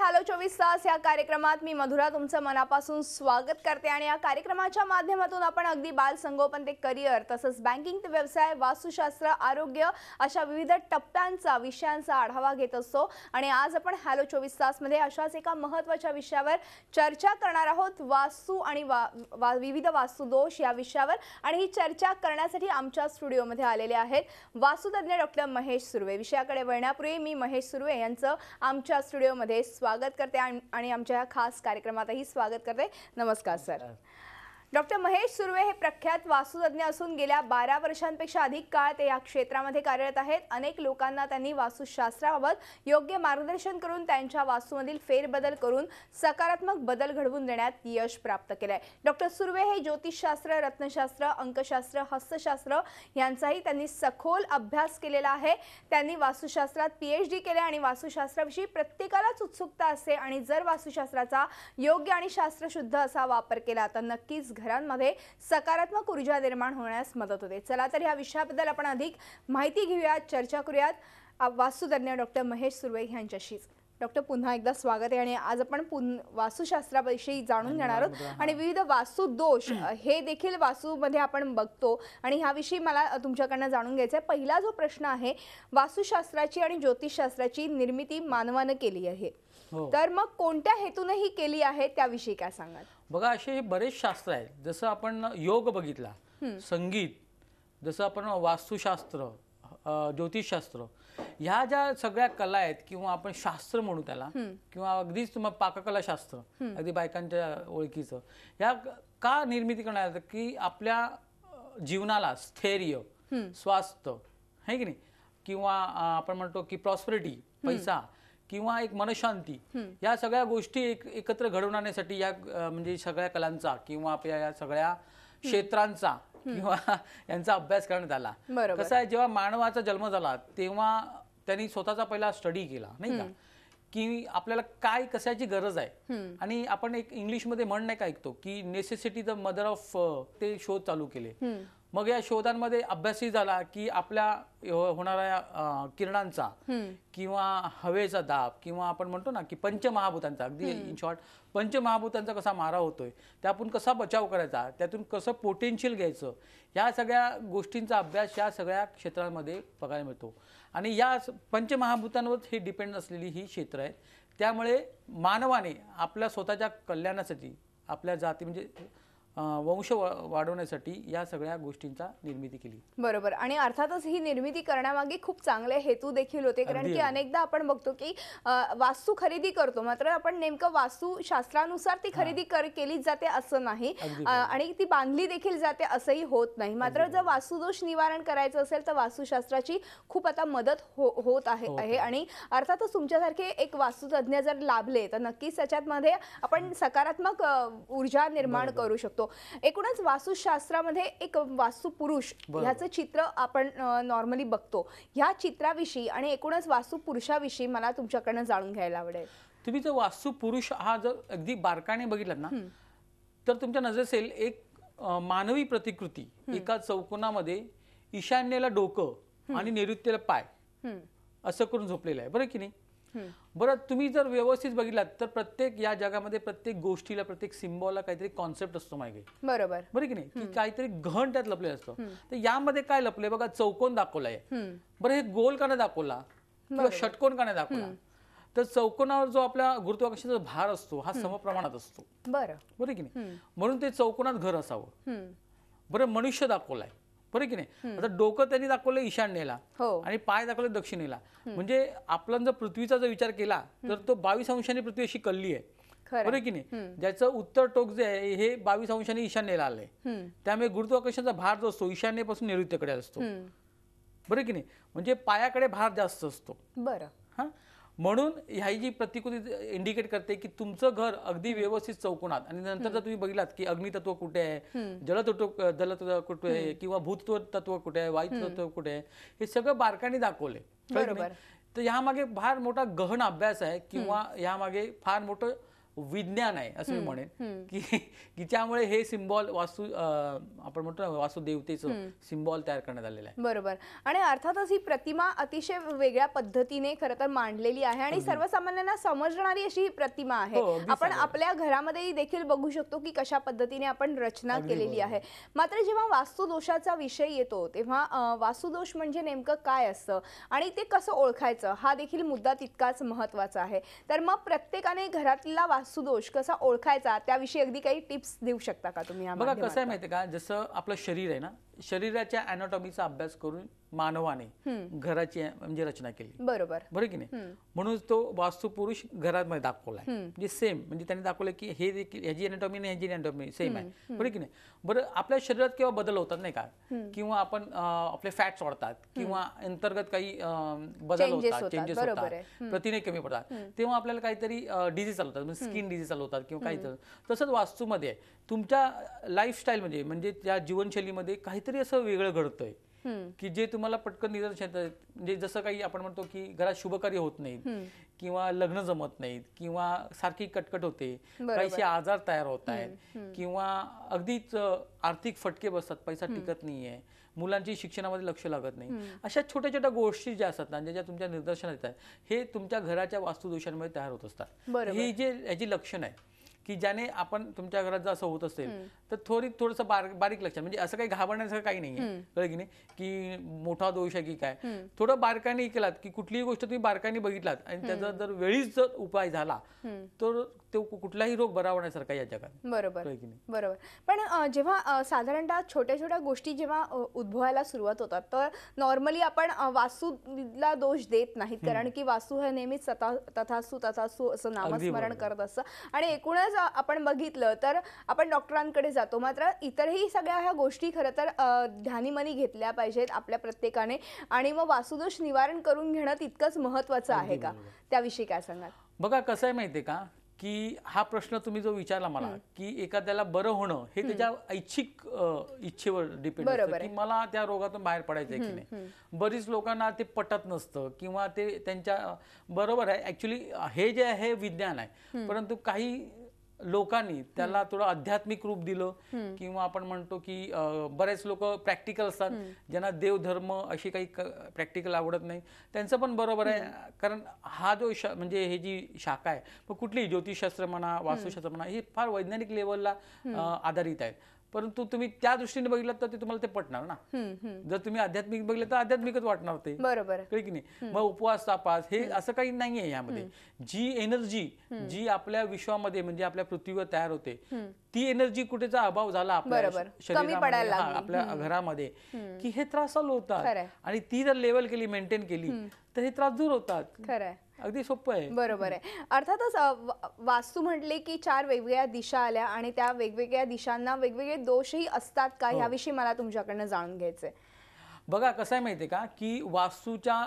Hello 24 तास या कार्यक्रमात मी मधुरा तुमचं मनापासून स्वागत करते आणि या कार्यक्रमाच्या माध्यमातून आपण अगदी बाल संगोपन ते करिअर तसंच बँकिंग ते व्यवसाय वास्तुशास्त्र आरोग्य अशा विविध टप्प्यांचा विषयांचा आढावा घेत असतो आणि आज आपण हॅलो 24 तास मध्ये अशाच एका महत्त्वाच्या विषयावर चर्चा करणार आहोत वास्तू आणि विविध वास्तुदोष या विषयावर आणि ही चर्चा करण्यासाठी आमच्या स्टुडिओमध्ये आलेले आहेत वास्तुतज्ञ डॉक्टर महेश सुर्वे। विषयाकडे वळण्यापूर्वी मी महेश सुर्वे यांचं आमच्या स्टुडिओमध्ये स्वागत करते आणि आमच्या खास कार्यक्रमातही स्वागत करते। नमस्कार सर। डॉक्टर महेश सुर्वे हे प्रख्यात वास्तुतज्ञ असून गेल्या 12 वर्षांपेक्षा अधिक काळ ते या क्षेत्रामध्ये कार्यरत आहेत। अनेक लोकांना त्यांनी वास्तुशास्त्राबाबत योग्य मार्गदर्शन करून त्यांच्या वास्तूमधील फेरबदल करून सकारात्मक बदल घडवून देण्यात यश प्राप्त केले। डॉक्टर सुर्वे हे ज्योतिषशास्त्र, रत्नशास्त्र, अंकशास्त्र, हस्तशास्त्र यांचाही त्यांनी सखोल अभ्यास केलेला आहे। त्यांनी वास्तुशास्त्रात PhD केले आणि वास्तुशास्त्राविषयी प्रत्येकालाच उत्सुकता असते आणि जर वास्तुशास्त्राचा योग्य आणि शास्त्रशुद्ध असा वापर केला तर नक्कीच घरांमध्ये सकारात्मक ऊर्जा निर्माण होण्यास मदत होते। चला तर या विषयाबद्दल आपण अधिक माहिती घेऊयात, चर्चा करूयात वास्तुतज्ञ डॉक्टर महेश सुर्वे यांच्याशी। डॉक्टर पुन्हा एकदा स्वागत आहे आणि आज आपण वास्तुशास्त्राविषयी जाणून घेणार आहोत आणि विविध वास्तुदोष हे देखील वास्तूमध्ये आपण बघतो आणि ह्याविषयी मला तुमच्याकडनं जाणून घ्यायचं आहे। पहिला जो प्रश्न आहे, वास्तुशास्त्राची आणि ज्योतिषशास्त्राची निर्मिती मानवाने केली आहे, तर मग कोणत्या हेतूने ही केली आहे त्याविषयी काय सांगाल? बघा, असे बरेच शास्त्र आहेत। जसं आपण योग बघितला, संगीत, जसं आपण वास्तुशास्त्र, ज्योतिषशास्त्र, ह्या ज्या सगळ्या कला आहेत किंवा आपण शास्त्र म्हणू त्याला, किंवा अगदीच तुम्हाला पाककला शास्त्र अगदी बायकांच्या ओळखीचं, ह्या का निर्मिती करण्यात की आपल्या जीवनाला स्थैर्य, स्वास्थ्य है की नाही, किंवा आपण म्हणतो की प्रॉस्पेरिटी, पैसा किंवा एक मनशांती, या सगळ्या गोष्टी एकत्र घडवण्यासाठी या म्हणजे सगळ्या कलांचा किंवा आपल्या या सगळ्या क्षेत्रांचा किंवा यांचा अभ्यास करण्यात आला। कसं आहे, जेव्हा मानवाचा जन्म झाला तेव्हा त्यांनी स्वतःचा पहिला स्टडी केला, नाही का, की आपल्याला काय कशाची गरज आहे। आणि आपण एक इंग्लिशमध्ये म्हण नाही का ऐकतो की नेसेसिटी द मदर ऑफ, ते शोध चालू केले। मग या शोधांमध्ये अभ्यासही झाला की आपल्या होणाऱ्या किरणांचा किंवा हवेचा दाब किंवा आपण म्हणतो ना की पंचमहाभूतांचा, अगदी इन शॉर्ट पंचमहाभूतांचा कसा मारा होतोय, त्यातून कसा बचाव करायचा, त्यातून कसं पोटेन्शियल घ्यायचं, या सगळ्या गोष्टींचा अभ्यास या सगळ्या क्षेत्रांमध्ये बघायला मिळतो। आणि या पंचमहाभूतांवर हे डिपेंड असलेली ही क्षेत्र आहेत। त्यामुळे मानवाने आपल्या स्वतःच्या कल्याणासाठी, आपल्या जाती म्हणजे वंश वाढवण्यासाठी या सगळ्या गोष्टींचा निर्मिती केली। बरोबर। आणि अर्थातच ही निर्मिती करण्यामागे खूप चांगले हेतू देखील होते, कारण की अनेकदा आपण बघतो की वास्तू खरेदी करतो, मात्र आपण नेमकं वास्तुशास्त्रानुसार ती खरेदी केली जाते असं नाही आणि ती बांधली देखील जाते असंही होत नाही। मात्र जर वास्तुदोष निवारण करायचं असेल तर वास्तुशास्त्राची खूप आता मदत होत आहे आणि अर्थातच तुमच्यासारखे एक वास्तुतज्ञ जर लाभले तर नक्कीच त्याच्यामध्ये आपण सकारात्मक ऊर्जा निर्माण करू शकतो। एकूणच वास्तुशास्त्रामध्ये एक वास्तुपुरुष ह्याचं चित्र आपण नॉर्मली बघतो, ह्या चित्राविषयी आणि एकूणच वास्तुपुरुषाविषयी मला तुमच्याकडनं जाणून घ्यायला आवडेल। तुम्ही जर वास्तुपुरुष हा जर अगदी बारकाने बघितलात ना, तर तुमच्या नजरेत असेल एक मानवी प्रतिकृती, एका चौकोनामध्ये ईशान्येला डोकं आणि नैऋत्येला पाय असं करून झोपलेलं आहे, बरं की नाही? बरं, तुम्ही जर व्यवस्थित बघितलात तर प्रत्येक या जगामध्ये प्रत्येक गोष्टीला, प्रत्येक सिम्बॉलला काहीतरी कॉन्सेप्ट असतो मागे, बरोबर की नाही, की काहीतरी गहन त्यात लपलेलं असतं। तर यामध्ये काय लपले बघा, चौकोन दाखवलाय, बरं हे गोल का नाही दाखवला किंवा षटकोन का नाही दाखवला, तर चौकोनावर जो आपला गुरुत्वाकर्षणाचा भार असतो हा समप्रमाणात असतो, बरं की नाही, म्हणून ते चौकोनात घर असावं। बरं, मनुष्य दाखवलाय, बरं की नाही, आता डोकं त्यांनी दाखवलं ईशान्येला आणि पाय दाखवले दक्षिणेला, म्हणजे आपण जर पृथ्वीचा जर विचार केला तर तो 22 अंशांनी पृथ्वी अशी कल्ली आहे, बरं की नाही, ज्याचं उत्तर टोक जे आहे हे 22 अंशांनी ईशान्येला आलंय। त्यामुळे गुरुत्वाकर्षणाचा भार जो असतो ईशान्येपासून नैऋत्येकडे असतो, बरं की नाही, म्हणजे पायाकडे भार जास्त असतो। बरं, हा, म्हणून ह्याची जी प्रतिकृती इंडिकेट करते की तुमचं घर अगदी व्यवस्थित चौकोनात, आणि नंतर जर तुम्ही बघिलात की अग्नितत्व कुठे आहे, जलतत्व कुठे आहे, किंवा भूतत्व कुठे आहे, वायुतत्व कुठे आहे, हे सगळं बारकाईने दाखवले, बरोबर। तर यामागे फार मोठा गहन अभ्यास आहे किंवा यामागे फार मोठं विज्ञान आहे असं मी म्हणेन की त्यामुळे हे सिम्बॉल वास्तू आपण म्हणतो ना वास्तू देवतेचं सिम्बॉल तयार करण्यात आलेलं आहे. बरोबर. आणि अर्थातच ही प्रतिमा अतिशय वेगळ्या पद्धतीने खरं तर मांडलेली आहे आणि सर्वसामान्यांना समजणारी अशी ही प्रतिमा आहे. हो, अगदी आपण साधारण. आपल्या घरामध्येही देखील बघू शकतो की कशा पद्धतीने आपण रचना अगदी केलेली बरोबर. आहे. मात्र जेव्हा वास्तुदोषाचा विषय येतो तेव्हा वास्तुदोष म्हणजे नेमकं काय असतं आणि ते कसं ओळखायचं हा देखील मुद्दा तितकाच महत्त्वाचा आहे. तर मग प्रत्येकाने घरातला वास्तुदोष कसा ओळखायचा त्याविषयी अगदी काही टिप्स देऊ शकता का तुम्ही या बघा कसं आहे माध्यमातून? माहिती का, जसं आपलं शरीर आहे ना, शरीराच्या अॅनाटॉमीचा अभ्यास करून मानवाने घराची म्हणजे रचना केली, बरोबर. बरोबर की नाही. म्हणून तो वास्तुपुरुष घरामध्ये दाखवलाय, म्हणजे सेम म्हणजे त्यांनी दाखवलं की हे देखील ह्याची अॅनाटॉमी आणि ह्याची अॅनाटॉमी सेम आहे, बरोबर की नाही. बरं आपल्या शरीरात केव्हा बदल होतात नाही का, किंवा आपण आपले फॅट्स वाढतात किंवा अंतर्गत काही बदल Changes होतात, होतात, चेंजेस बरोबर होतात, आहे. प्रथिने कमी पडतात, तेव्हा आपल्याला काहीतरी डिझीज चालू होतात, म्हणजे स्किन डिझीज चालू होतात किंवा काही तसंच वास्तूमध्ये आहे. तुमच्या लाईफस्टाईल म्हणजे त्या जीवनशैलीमध्ये काहीतरी असं वेगळं घडतंय की जे तुम्हाला पटकन निदर्शन येतं. म्हणजे जसं काही आपण म्हणतो की घरात शुभकार्य होत नाहीत किंवा लग्न जमत नाहीत किंवा सारखी कटकट होते, काहीसे आजार तयार होत आहेत किंवा अगदीच आर्थिक फटके बसतात, पैसा टिकत नाहीये, मुलांची शिक्षणामध्ये लक्ष लागत नाही, अशा छोट्या छोट्या गोष्टी ज्या असतात ना, ज्या तुमच्या निदर्शनात येतात, हे तुमच्या घराच्या वास्तुदोषांमुळे तयार होत असतात. बरोबर. ही याची लक्षण आहे की ज्याने आपण तुमच्या घरात जर असं होत असेल तर थोडंसं बारीक लक्षात, म्हणजे असं काही घाबरण्यासारखं काही नाहीये, कळलं की नाही, की मोठा दोष आहे की काय. थोडं बारकाईने केलात की कुठलीही गोष्ट तुम्ही बारकाईने बघितलात आणि त्याचा जर वेळीच जर उपाय झाला तर तो कुठलाही रोग बरा होण्यासारखा या जगात, बरोबर. कळलं की नाही. बरोबर. पण जेव्हा साधारणतः छोट्या छोट्या गोष्टी जेव्हा उद्भवायला सुरुवात होतात तर नॉर्मली आपण वास्तूला दोष देत नाहीत, कारण की वास्तू हे नेहमीच तथास्तु तथास्तु असं नामस्मरण बरोबर. करत असतं आणि एकूणच आपण बघितलं तर आपण डॉक्टरांकडे जातो. मात्र इतरही सगळ्या ह्या गोष्टी खरं तर ध्यानीमनी घेतल्या पाहिजेत आपल्या प्रत्येकाने आणि मग वास्तुदोष निवारण करून घेणं तितकंच महत्त्वाचं आहे अगदी का, बरोबर. त्याविषयी काय सांगाल? बघा कसं आहे माहितीये का, की हा प्रश्न तुम्ही जो विचारला मला की एखाद्याला बरं होणं हे त्याच्या ऐच्छिक इच्छेवर डिपेंड असतं बरोबर की आहे. मला त्या रोगातून बाहेर पडायचंय की नाही. बरीच लोकांना ते पटत नसतं किंवा ते त्यांच्या बरोबर आहे, ऍक्च्युली हे जे आहे हे विज्ञान आहे, परंतु काही लोकांनी त्याला थोडं आध्यात्मिक रूप दिलं किंवा आपण म्हणतो की बरेच लोक प्रॅक्टिकल असतात, ज्यांना देवधर्म अशी काही प्रॅक्टिकल आवडत नाही, त्यांचं पण बरोबर आहे. कारण हा जो म्हणजे हे जी शाखा आहे, मग कुठलीही ज्योतिषशास्त्र म्हणा, वास्तुशास्त्र म्हणा, ही फार वैज्ञानिक लेवलला आधारित आहेत. परंतु तुम्ही त्या दृष्टीने बघितलं तर ते तुम्हाला ते पटणार ना. जर तुम्ही आध्यात्मिक बघितलं तर आध्यात्मिकच वाटणार ते, बरोबर. कळलं की नाही. मग उपवास तापास हे असं काही नाहीये यामध्ये. जी एनर्जी जी आपल्या विश्वामध्ये म्हणजे आपल्या पृथ्वीवर तयार होते, ती एनर्जी कुठेचा अभाव झाला आपल्या बरोबर. कमी शरीरामध्ये, पडायला हा, लागली. आपल्या घरामध्ये, की हे त्रास चालू होतात खरंय. आणि ती जर लेवल केली, मेंटेन केली तर हे त्रास दूर होतात. खरंय. अगदी सोपं आहे. बरोबर आहे. अर्थातच वास्तू म्हटले की 4 वेगवेगळ्या दिशा आल्या आणि त्या वेगवेगळ्या दिशांना वेगवेगळे दोषही असतात का, ह्याविषयी मला तुमच्याकडनं जाणून घ्यायचंय. बघा कसं आहे माहितीये का, की वास्तूच्या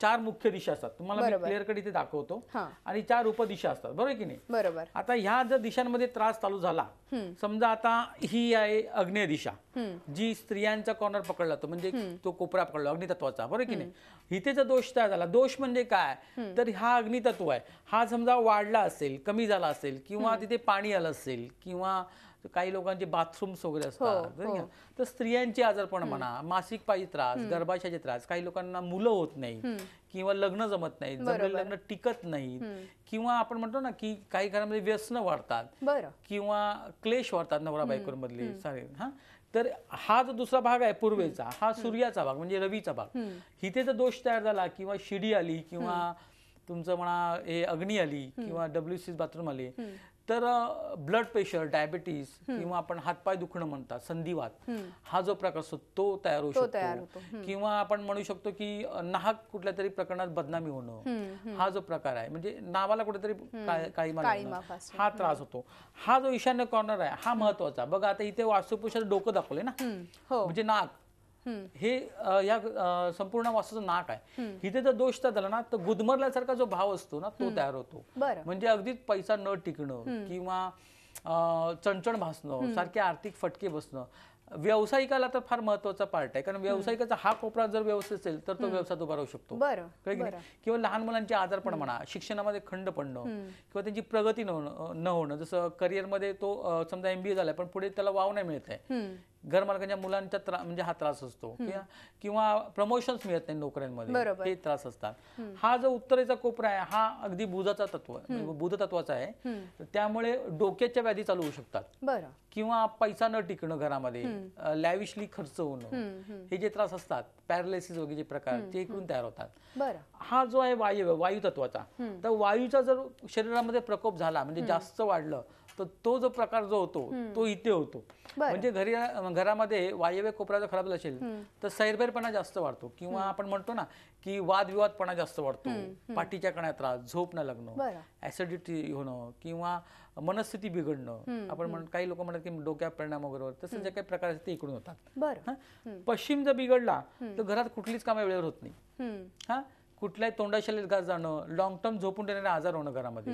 4 मुख्य दिशा असतात, तुम्हाला मी बरोबर. क्लिअर कट इथे दाखवतो, हां. आणि 4 उपदिशा असतात, बरोबर की नाही. बरोबर. आता ह्या जर दिशांमध्ये त्रास चालू झाला, समजा आता ही आहे अग्नेय दिशा, जी स्त्रियांचा कॉर्नर पकडला जातो, म्हणजे तो कोपरा पकडला अग्नितत्वाचा, बरोबर की नाही. इथे जर दोष तयार झाला, दोष म्हणजे काय, तर हा अग्नितत्व आहे, हा समजा वाढला असेल, कमी झाला असेल किंवा तिथे पाणी आलं असेल किंवा काही लोकांचे बाथरूम्स वगैरे असतात, बरोबर की? तर स्त्रियांची आजारपण म्हणा, मासिक पाळी त्रास, गर्भाशयाचे त्रास, काही लोकांना मुलं होत नाही किंवा लग्न जमत नाही, जमलेलं लग्न टिकत नाही, किंवा आपण म्हणतो ना की काही घरामध्ये व्यसनं वाढतात, बरं. किंवा क्लेश वाढतात नवरा बायकोंमधले सारे. हा, तर हा जो दुसरा भाग आहे पूर्वेचा, हा सूर्याचा भाग म्हणजे रवीचा भाग. इथे जर दोष तयार झाला किंवा शिडी आली किंवा तुमचं म्हणा हे अग्नी आली किंवा WC बाथरूम आली, तर ब्लड प्रेशर, डायबिटीस किंवा आपण हातपाय दुखणं म्हणतात, संधिवात, हा जो प्रकार असतो तो तयार होऊ शकतो. किंवा आपण म्हणू शकतो की नाहक कुठल्या तरी प्रकरणात बदनामी होणं, हा जो प्रकार आहे, म्हणजे नावाला कुठेतरी काळीमा, हा त्रास होतो. हा जो ईशान्य कॉर्नर आहे हा महत्वाचा. बघा आता इथे वास्तुपुरुषाचं डोकं दाखवलंय ना, म्हणजे नाक, हे या संपूर्ण वास्तूचं नाक आहे. इथे जर दोष झाला ना तर गुदमरल्यासारखा जो भाव असतो ना तो तयार होतो. म्हणजे अगदीच पैसा न टिकणं किंवा चणचण भासणं, सारखे आर्थिक फटके बसणं, व्यावसायिकाला तर फार महत्वाचा पार्ट आहे, कारण व्यावसायिकाचा हा कोपरा जर व्यवस्थित असेल तर तो व्यवसाय उभा राहू शकतो. बरं, कळलं की नाही? किंवा लहान मुलांचे आजारपण म्हणा, शिक्षणामध्ये खंड पडणं किंवा त्यांची प्रगती न होणं, जसं करिअरमध्ये तो समजा MBA झालाय पण पुढे त्याला वाव नाही मिळत आहे, घरमालकांच्या मुलांचा म्हणजे हा त्रास असतो, किंवा प्रमोशन्स मिळत नाही नोकऱ्यांमध्ये, हे त्रास असतात. हा जो उत्तरेचा कोपरा आहे हा अगदी बुध तत्वाचा आहे, त्यामुळे डोक्याच्या व्याधी चालू होऊ शकतात, किंवा पैसा न टिकणं घरामध्ये, लॅविशली खर्च होणं, हे जे त्रास असतात, पॅरालिसिस वगैरे प्रकार ते इकडून तयार होतात. हा जो आहे वायू तत्वाचा, तर वायूचा जर शरीरामध्ये प्रकोप झाला म्हणजे जास्त वाढलं तर तो जो प्रकार जो होतो तो इथे होतो. म्हणजे घरामध्ये वायव्य कोपरा जर खराब असेल तर सैरभैरपणा जास्त वाढतो, किंवा आपण म्हणतो ना की वादविवादपणा जास्त वाढतो, पाठीच्या कण्यात त्रास, झोप न लागणं, ऍसिडिटी होणं, किंवा मनस्थिती बिघडणं, आपण काही लोक म्हणतात की डोक्या परिणाम वगैरे, तसं जे काही प्रकार आहेत ते इकडून होतात. पश्चिम जर बिघडला तर घरात कुठलीच कामे वेळेवर होत नाही, कुठल्याही तोंडाशालीत घास जाणं, लॉंग टर्म झोपून राहणारे आजार होणं घरामध्ये,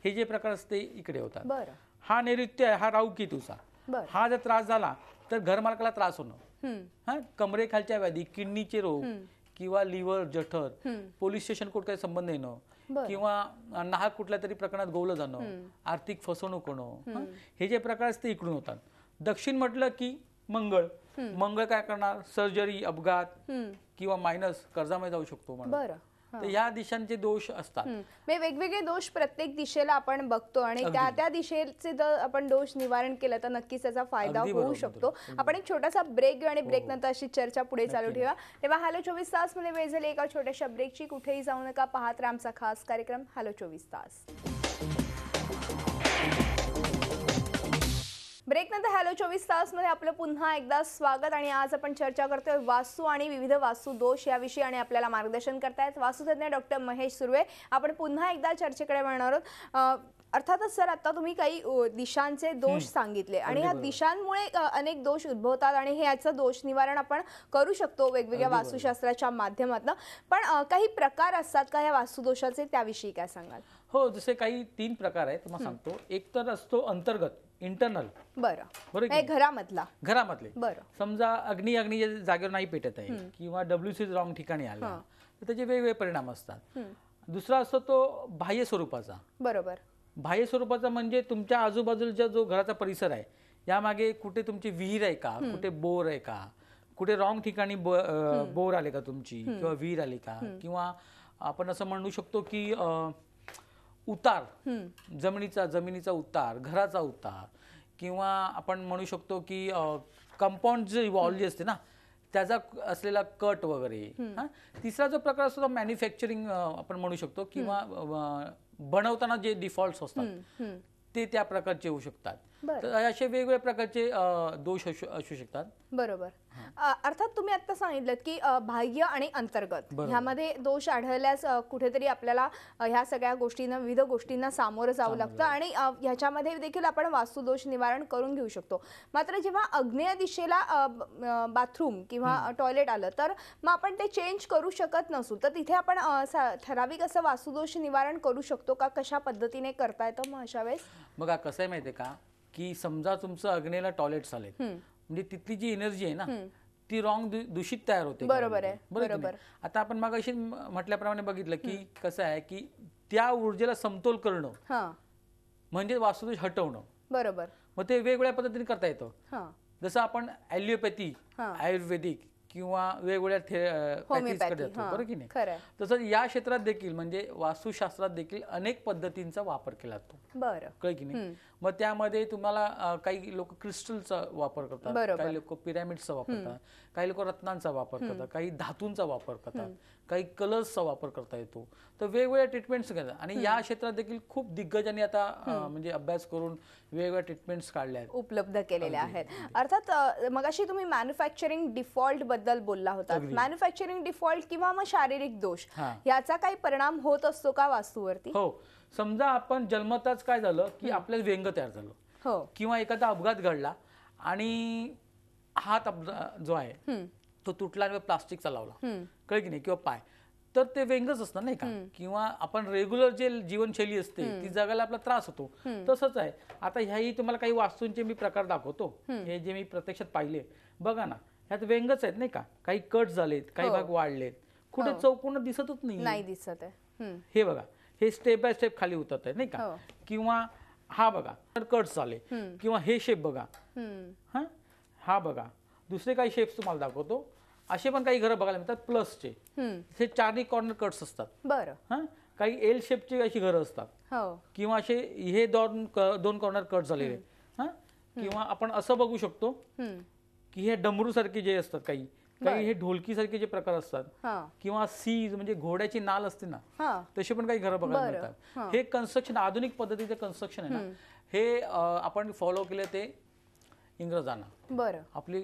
हे जे प्रकार असते इकडे होतात. हा नैऋत्य आहे, हा राहू केतूचा. हा जर त्रास झाला तर घरमालकाला त्रास होणं, कमरेखालच्या व्याधी, किडनीचे रोग, किंवा लिव्हर, जठर, पोलीस स्टेशन कोर्ट काही संबंध येणं, किंवा नाहक कुठल्या तरी प्रकरणात गोवलं जाणं, आर्थिक फसवणूक होणं, हे जे प्रकार असते इकडून होतात. दक्षिण म्हटलं की मंगळ काय करणार, सर्जरी, अपघात, किंवा मायनस कर्जामध्ये जाऊ शकतो म्हणून. तर या दिशांचे दोष असतात. वेगवेगळे दोष प्रत्येक दिशेला आपण बघतो, आणि त्या दिशेचे जर आपण दोष निवारण केलं तर नक्कीच त्याचा फायदा होऊ शकतो. आपण एक छोटासा ब्रेक घेऊ आणि ब्रेक नंतर अशी चर्चा पुढे चालू ठेवा. तेव्हा हॅलो 24 तास मध्ये वेळ झाली एका छोट्याशा ब्रेकची. कुठेही जाऊ नका, पाहत राहा आमचा खास कार्यक्रम हॅलो 24 तास. ब्रेक नंतर हॅलो 24 तास मध्ये आपलं पुन्हा एकदा स्वागत. आणि आज आपण चर्चा करतोय वास्तू आणि विविध वास्तू दोष याविषयी, आणि आपल्याला मार्गदर्शन करतायत वास्तुतज्ञ डॉक्टर महेश सुर्वे. आपण पुन्हा एकदा चर्चेकडे वळणार आहोत. अर्थातच सर, आता तुम्ही काही दिशांचे दोष सांगितले, आणि या दिशांमुळे अनेक दोष उद्भवतात, आणि हे याचं दोष निवारण आपण करू शकतो वेगवेगळ्या वास्तुशास्त्राच्या माध्यमातून. पण काही प्रकार असतात का या वास्तुदोषाचे, त्याविषयी काय सांगाल? हो, जसे काही 3 प्रकार आहेत तुम्हाला सांगतो. एक तर असतो अंतर्गत, इंटरनल, बरोबर, घरामधले. समजा अग्नी जागेवर नाही पेटत आहे, किंवा WC रॉंग ठिकाणी आला तर त्याचे वेगवेगळे परिणाम असतात. दुसरा असतो तो बाह्य स्वरूपाचा. बरोबर. बाह्य स्वरूपाचा म्हणजे तुमच्या आजूबाजूचा जो घराचा परिसर आहे, यामागे कुठे तुमची विहीर आहे का, कुठे बोर आहे का, कुठे रॉंग ठिकाणी बोर आले का तुमची, किंवा विहीर आली का, किंवा आपण असं म्हणू शकतो की उतार, जमिनीचा उतार, घराचा उतार, किंवा आपण म्हणू शकतो की कंपाऊंड जी वॉल जी असते ना त्याचा असलेला कट वगैरे. तिसरा जो प्रकार असतो तो मॅन्युफॅक्चरिंग आपण म्हणू शकतो, किंवा बनवताना जे डिफॉल्ट्स असतात ते त्या प्रकारचे होऊ शकतात. तर असे वेगवेगळ्या प्रकारचे दोष असू शकतात. बरोबर. अर्थात तुम्ही आता सांगितलं की बाह्य आणि अंतर्गत ह्यामध्ये दोष आढळल्यास कुठेतरी आपल्याला ह्या सगळ्या गोष्टींना, विविध गोष्टींना सामोरं जावं लागतं, आणि ह्याच्यामध्ये देखील आपण वास्तुदोष निवारण करून घेऊ शकतो. मात्र जेव्हा आग्नेय दिशेला बाथरूम किंवा टॉयलेट आलं तर मग आपण ते चेंज करू शकत नसू, तर तिथे आपण ठराविक असं वास्तुदोष निवारण करू शकतो का? कशा पद्धतीने करता येतं मग अशा वेळेस? बघा कसं आहे माहितीये का, की समजा तुमचं अग्नेला टॉयलेट्स आले, म्हणजे तिथली जी एनर्जी आहे ना ती रॉंग दूषित तयार होते. बरोबर आहे, बरोबर. आता आपण मगाशी म्हटल्याप्रमाणे बघितलं की कसं आहे की त्या ऊर्जेला समतोल करणं म्हणजे वास्तुदोष हटवणं. बरोबर. मग ते वेगवेगळ्या पद्धतीने करता येतं. जसं आपण ॲलिओपॅथी, आयुर्वेदिक, किंवा वेगवेगळ्या थेरपीजकडे जातो, बरोबर की नाही? तसंच या क्षेत्रात देखील म्हणजे वास्तुशास्त्रात देखील अनेक पद्धतींचा वापर केला जातो. बरं, कळ की नाही? मग त्यामध्ये तुम्हाला काही लोक क्रिस्टलचा वापर करतात, काही लोक पिरॅमिडचा वापर करतात, काही लोक रत्नांचा वापर करतात, काही धातूंचा वापर करतात, काही कलर्सचा वापर करता येतो. तर वेगवेगळ्या ट्रीटमेंट्स घेतात, आणि या क्षेत्रात देखील खूप दिग्गजांनी आता म्हणजे अभ्यास करून वेगवेगळ्या ट्रीटमेंट्स काढल्या आहेत, उपलब्ध केलेल्या आहेत. अर्थात मगाशी तुम्ही मॅन्युफॅक्चरिंग डिफॉल्ट बद्दल बोलला होता. मॅन्युफॅक्चरिंग डिफॉल्ट किंवा मग शारीरिक दोष याचा काही परिणाम होत असतो का वास्तूवरती? हो. समजा आपण जन्मताच काय झालं की आपल्याला व्यंग तयार झालं, किंवा एखादा अपघात घडला आणि हात जो आहे तो तुटला आणि प्लास्टिकचा लावला, कळ की नाही, किंवा पाय, तर ते व्यंगच असतं नाही का, किंवा आपण रेग्युलर जे जीवनशैली असते ती जगायला आपला त्रास होतो. तसंच आहे. आता ह्याही तुम्हाला काही वास्तूंचे मी प्रकार दाखवतो, हे जे मी प्रत्यक्षात पाहिले. बघा ना, ह्यात व्यंगच आहेत नाही का, काही कट झालेत, काही भाग वाढलेत, कुठे चौकोन दिसतच नाही दिसत आहे. हे बघा, हे स्टेप बाय स्टेप खाली उतरत आहे नाही का, किंवा हा बघा कट्स झाले, किंवा हे शेप बघा, हा बघा, दुसरे काही शेप्स तुम्हाला दाखवतो. असे पण काही घरं बघायला मिळतात प्लसचे, हे चारही कॉर्नर कट्स असतात. बरं. काही एल शेपची अशी घरं असतात, किंवा असे हे दोन कॉर्नर कट झालेले. किंवा आपण असं बघू शकतो की हे डमरू सारखे जे असतात, काही काही हे ढोलकी सारखे जे प्रकार असतात, किंवा सीज म्हणजे घोड्याची नाल असते ना, तसे पण काही घरं बघायला मिळतात. हे कन्स्ट्रक्शन आधुनिक पद्धतीचं कन्स्ट्रक्शन आहे ना, हे आपण फॉलो केलं ते इंग्रजांना. बरं. आपली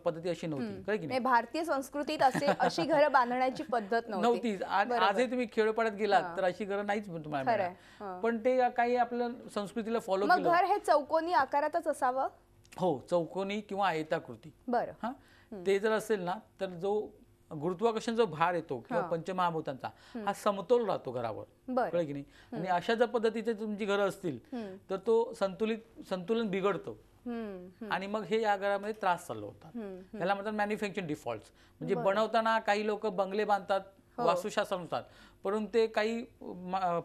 पद्धती अशी नव्हती, काय की नाही. भारतीय संस्कृतीत अशी घरं बांधण्याची पद्धत नव्हती. आजही तुम्ही खेडोपाड्यात गेलात तर अशी घरं नाहीच तुम्हाला मिळणार. पण ते काही आपल्या संस्कृतीला फॉलो केलं. मग घर हे चौकोनी आकारातच असावं. हो, चौकोनी किंवा आयताकृती. बरं. ते जर असेल ना, तर जो गुरुत्वाकर्षण जो भार येतो किंवा पंचमहाभूतांचा हा समतोल राहतो घरावर, कळलं की नाही. आणि अशा जर पद्धतीचे तुमची घरं असतील तर तो संतुलन बिघडतो. आणि मग हे या घरामध्ये त्रास चालू होतात. त्याला म्हणतात मॅन्युफॅक्चरिंग डिफॉल्ट. म्हणजे बनवताना काही लोक बंगले बांधतात वास्तुशास्त्रानुसार, परंतु ते काही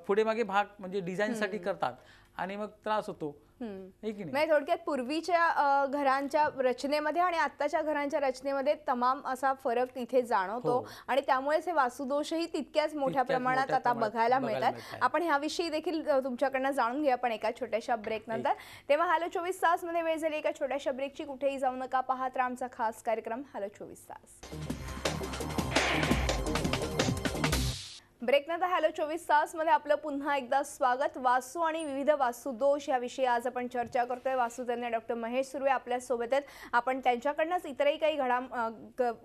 पुढे मागे भाग म्हणजे डिझाईनसाठी करतात आणि मग त्रास होतो. म्हणजे थोडक्यात पूर्वीच्या घरांच्या रचनेमध्ये आणि आत्ताच्या घरांच्या रचनेमध्ये तमाम असा फरक इथे जाणवतो. आणि त्यामुळेच हे वास्तुदोषही तितक्याच मोठ्या प्रमाणात आता बघायला मिळतात. आपण ह्याविषयी देखील तुमच्याकडनं जाणून घेऊया पण एका छोट्याशा ब्रेक नंतर. तेव्हा हॅलो 24 तास मध्ये वेळ झाली एका छोट्याशा ब्रेकची. कुठेही जाऊ नका, पाहत राहा आमचा खास कार्यक्रम हॅलो 24 तास. ब्रेकनंतर हॅलो 24 तासमध्ये आपलं पुन्हा एकदा स्वागत. वास्तू आणि विविध वास्तुदोष याविषयी आज आपण चर्चा करतोय. वास्तुतज्ञ डॉक्टर महेश सुर्वे आपल्यासोबत आहेत. आपण त्यांच्याकडनंच इतरही काही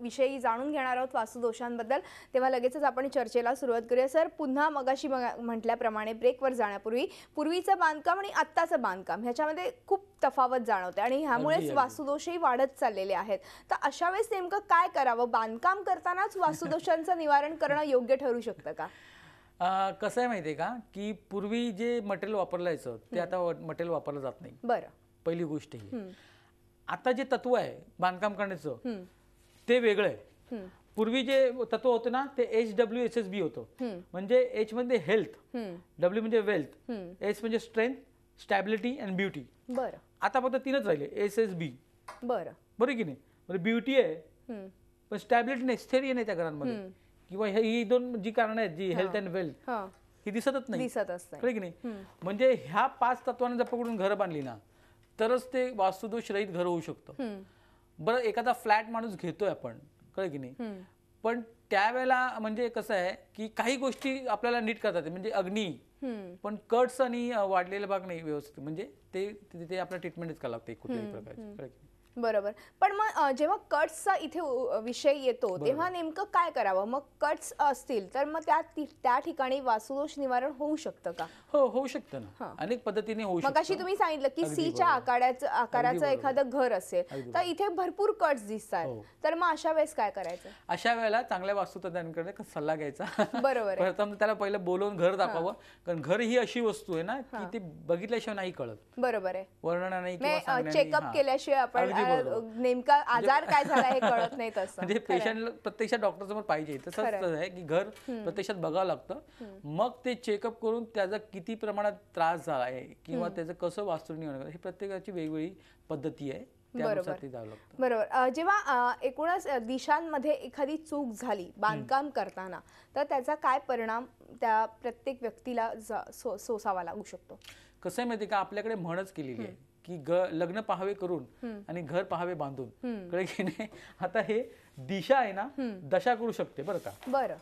विषयी जाणून घेणार आहोत वास्तुदोषांबद्दल. तेव्हा लगेचच आपण चर्चेला सुरुवात करूया. सर, पुन्हा मगाशी म्हटल्याप्रमाणे ब्रेकवर जाण्यापूर्वी पूर्वीचं बांधकाम आणि आत्ताचं बांधकाम ह्याच्यामध्ये खूप तफावत जाणवते आणि ह्यामुळेच वास्तुदोषही वाढत चाललेले आहेत. तर अशा वेळेस नेमकं काय करावं? बांधकाम करतानाच वास्तुदोषांचं निवारण करणं योग्य ठरू शकतं का? कसं आहे माहितीये का, की पूर्वी जे मटेरियल वापरलं जायचं ते आता मटेरियल वापरलं जात नाही. बरं. पहिली गोष्ट ही. आता जे तत्व आहे बांधकाम करण्याचं ते वेगळं आहे. पूर्वी जे तत्व होतं ना ते HWSSB होतं. म्हणजे H म्हणजे हेल्थ, W म्हणजे वेल्थ, S म्हणजे स्ट्रेंथ, स्टॅबिलिटी अँड ब्युटी. बरं. आता फक्त तीनच राहिले, SSB. बरं. बरोबर की नाही. म्हणजे ब्युटी आहे पण स्टॅबिलिटी नाही, स्थैर्य नाही त्या घरांमध्ये. किंवा ही दोन जी कारणं आहेत, जी हेल्थ अँड वेल्थ, ही दिसतच नाही, कळलं की नाही. म्हणजे ह्या 5 तत्वांना जर पकडून घरं बांधली ना तरच ते वास्तुदोष रहित घर होऊ शकतं. बरं, एखादा फ्लॅट माणूस घेतोय आपण, कळलं की नाही, पण त्यावेळेला म्हणजे कसं आहे की काही गोष्टी आपल्याला नीट करतात, म्हणजे अग्नी, पण कट्स आणि वाढलेला भाग नाही व्यवस्थित, म्हणजे ते आपल्या ट्रीटमेंटच करावं लागते कुठल्याही प्रकारची, कळलं की नाही. बरोबर. पण मग जेव्हा कट्सचा इथे विषय येतो तेव्हा नेमकं काय करावं? मग कट्स असतील तर मग त्या ठिकाणी वास्तुदोष निवारण होऊ शकतं का? हो, होऊ शकतं ना, अनेक पद्धतीने होऊ शकतं. मग अशी तुम्ही सांगितलं की सीच्या आकाराचं एखादं घर असेल तर इथे भरपूर कट्स दिसतात, तर मग अशा वेळेस काय करायचं? अशा वेळेला चांगल्या वास्तुतज्ञांकडे सल्ला घ्यायचा. बरोबर. प्रथम त्याला पहिलं बोलवून घर दाखवावं, कारण घर ही अशी वस्तू आहे ना की ते बघितल्याशिवाय नाही कळत. बरोबर आहे. वर्णना नाही, चेकअप केल्याशिवाय आपण नेमका आजार काय झाला हे कळत नाही. तसं म्हणजे पेशंट प्रत्यक्षात डॉक्टर समोर पाहिजे. तसंच आहे की घर प्रत्यक्षात बघावं लागतं, मग ते चेकअप करून त्याचा किती प्रमाणात त्रास झाला आहे किंवा त्याचं कसं वास्तुनिवारण हे प्रत्येकाची वेगवेगळी पद्धती आहे. बरोबर. जेव्हा एकूणच दिशांमध्ये एखादी चूक झाली बांधकाम करताना तर त्याचा काय परिणाम त्या प्रत्येक व्यक्तीला सोसावा लागू शकतो? कसं आहे माहिती का, आपल्याकडे म्हणच केलेली आहे की लग्न पाहावे करून आणि घर पाहावे बांधून, कळे की नाही. आता हे दिशा आहे ना दशा करू शकते बरं का. बरं.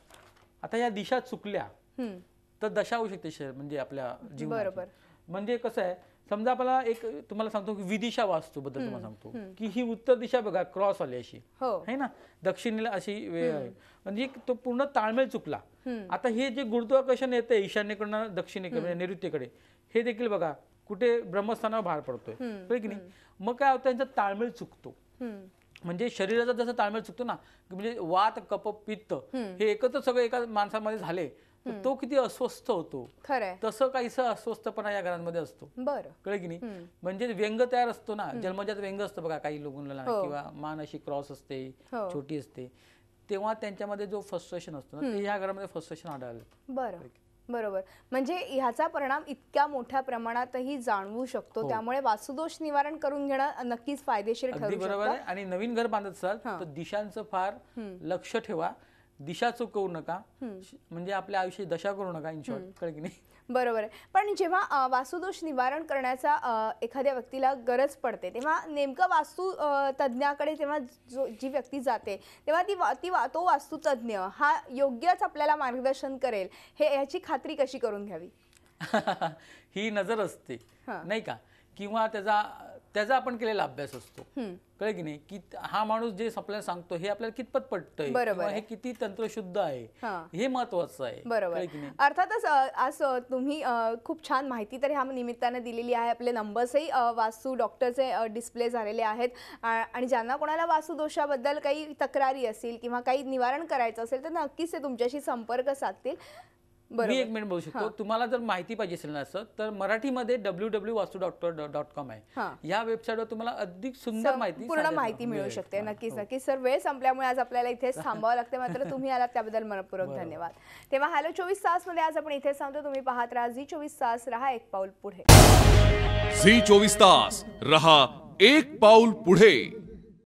आता या दिशा चुकल्या तर दशा होऊ शकते म्हणजे आपल्या जीवनात. म्हणजे कसं आहे, समजा आपल्याला एक तुम्हाला सांगतो की विदिशा वास्तू बद्दल तुम्हाला सांगतो की ही उत्तर दिशा बघा क्रॉस आली अशी आहे ना, दक्षिणेला अशी वेळ आहे, म्हणजे तो पूर्ण ताळमेळ चुकला. आता हे जे गुरुत्वाकर्षण येते ईशान्येकडनं दक्षिणेकडे म्हणजे नैऋत्येकडे, हे देखील बघा कुठे ब्रह्मस्थानावर भार पडतोय, की नाही. मग काय होतं, त्यांचा ताळमेळ चुकतो. म्हणजे शरीराचा जसं ताळमेळ चुकतो ना, म्हणजे वात कफ पित्त हे एकत्र सगळं एका माणसामध्ये झाले तर तो किती अस्वस्थ होतो. खरंय. तसं काहीसं अस्वस्थपणा या घरांमध्ये असतो. बरं. कळे की नाही. म्हणजे व्यंग तयार असतो ना, जन्मजात व्यंग असतं बघा काही लोकांना, किंवा मान अशी क्रॉस असते, छोटी असते, तेव्हा त्यांच्यामध्ये जो फ्रस्ट्रेशन असतो ना, ते ह्या घरामध्ये फ्रस्ट्रेशन आढळलं. बरं. बरोबर. म्हणजे ह्याचा परिणाम इतक्या मोठ्या प्रमाणातही जाणवू शकतो. त्यामुळे वास्तुदोष निवारण करून घेणं नक्कीच फायदेशीर ठरू अगदी शकतं. बरोबर आहे. आणि नवीन घर बांधत असाल तर दिशांचं फार लक्ष ठेवा. दिशा चुकवू नका, म्हणजे आपल्या आयुष्याची दशा करू नका, इन शॉर्ट. कळलं की नाही. बरोबर आहे. पण जेव्हा वास्तुदोष निवारण करण्याचा एखाद्या व्यक्तीला गरज पडते तेव्हा नेमकं वास्तू तज्ज्ञाकडे तेव्हा जी व्यक्ती जाते तेव्हा तो वास्तुतज्ञ हा योग्यच आपल्याला मार्गदर्शन करेल ह्याची खात्री कशी करून घ्यावी? ही नजर असते नाही का, किंवा त्याचा आपण केलेला अभ्यास असतो. कळे की नाही, की हा माणूस जे आपल्याला सांगतो हे आपल्याला कितपत पटतंय, किंवा हे किती तंत्रशुद्ध आहे, हे महत्वाचं आहे. बरोबर. अर्थातच आज तुम्ही खूप छान माहिती तर ह्या निमित्ताने दिलेली आहे. आपले नंबर्सही वास्तू डॉक्टरचे डिस्प्ले झालेले आहेत आणि ज्यांना कोणाला वास्तुदोषाबद्दल काही तक्रारी असतील किंवा काही निवारण करायचं असेल तर नक्कीच ते तुमच्याशी संपर्क साधतील. मी एक मिनिट बोलू शकतो. तुम्हाला जर माहिती पाहिजे असेल ना असं, तर मराठीमध्ये www.vastudoctor.com आहे. या वेबसाईटवर तुम्हाला अधिक सुंदर माहिती, पूर्ण माहिती मिळू शकते. नक्कीच नक्कीच सर. वेळ संपल्यामुळे आज आपल्याला इथेच थांबावं लागते, मात्र तुम्ही आलात त्याबद्दल मनपूर्वक धन्यवाद. तेव्हा हॅलो 24 तास मध्ये आज आपण इथेच थांबतो. तुम्ही पाहत राहा झी 24 तास, रहा एक पाऊल पुढे. झी 24 तास, रहा एक पाऊल पुढे.